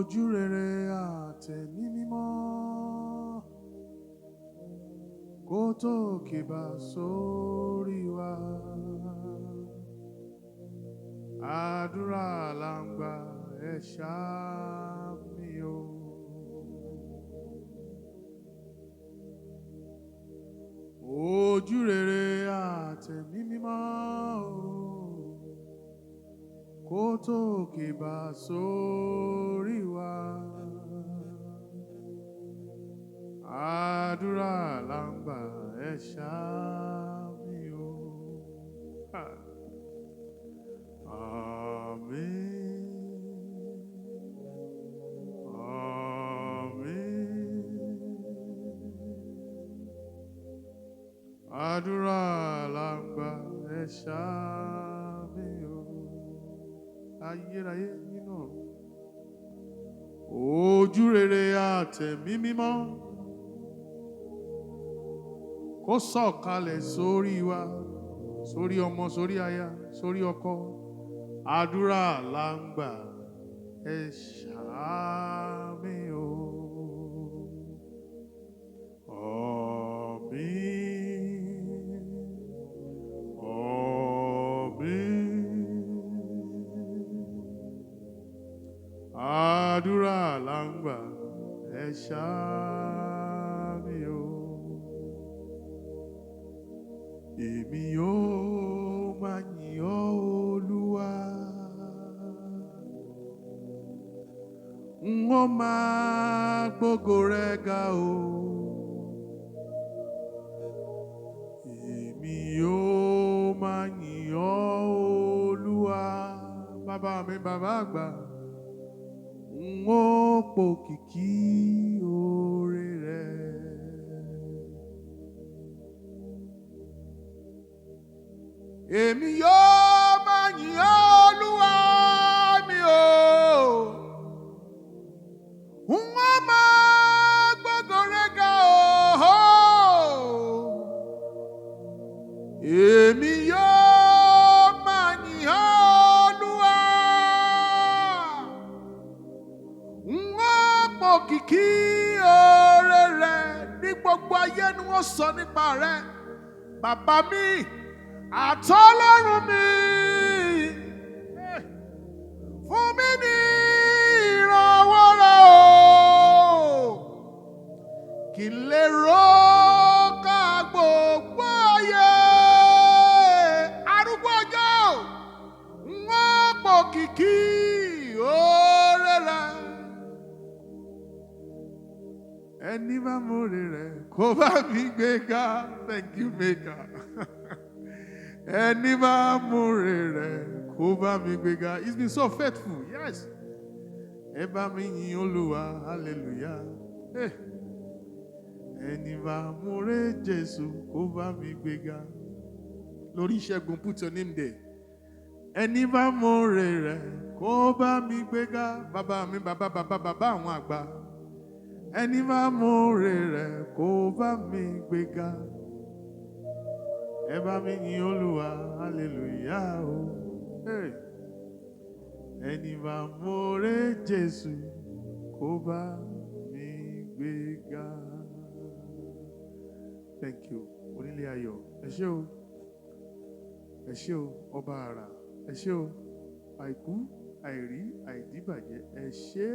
ojú rere àtẹ̀mí mímọ́ kó tó kìbà sórí wa. Àdúrà là ń gbà ẹ ṣàmì o. Ojú rere àtẹ̀mí mímọ́ kó tó kìbà sórí wa. Àdúrà là ń gbà ẹ ṣàmì o. Àmín. Àmín. Àdúrà là ń gbà ẹ ṣàmì o. Ayérayé nínú ojú rere àtẹ̀mí mímọ́ kó sọ̀kalẹ̀ sórí wa, sórí ọmọ, sórí aya, sórí ọkọ. Àdúrà là ń gbà ẹ ṣàmì o. Àmín. Àmín. Àdúrà là ń gbà ẹ ṣàmì o. Èmi yóò máa yìn ọ́ Olúwa, n ó máa gbógo rẹ ga o. Èmi yóò máa yìn ọ́ Olúwa, bàbá mi, bàbá àgbà, n ó pòkìkí oore rẹ. Èmi yóò máa yìn ọ́ Olúwa mi o, n ó máa gbógo rẹ ga o. Èmi yóò máa yìn ọ́ Olúwa, n ó pòkìkí oore rẹ. Ní gbogbo ayé ni wọ́n sọ nípa rẹ, bàbá mi àtọ́lọ́run mi. Fún mi ní ìrànwọ́ rẹ o, kí n lè rókà gbogbo ayé. Arúgbó ọjọ́, n ó pòkìkí oore rẹ. Ẹni bá mọ̀re rẹ̀ kó bá mi gbé ga. Thank you, Maker. Ẹni bá mọ̀re rẹ̀ kó bá mi gbé ga. He's been so faithful. Yes. Ẹ bá mi yìn Olúwa. Hallelujah. Ẹni bá mọ̀re Jésù kó bá mi gbé ga. Lórí ìṣẹ́gun, put your name there. Ẹni bá mọ̀re rẹ̀ kó bá mi gbé ga. Bàbá mi, bàbá àwọn àgbà. Ẹni bá mọ̀re rẹ̀ kó bá mi gbé ga. Ẹ bá mi yìn Olúwa, hallelujah o. Ẹni bá mọ̀re Jésù kó bá mi gbé ga. Thank you. Onílé ayọ̀, ẹ ṣé o. Ẹ ṣé o, ọba àrà. Ẹ ṣé o, àìkú, àìrí, àìdíbàjẹ́. Ẹ ṣé.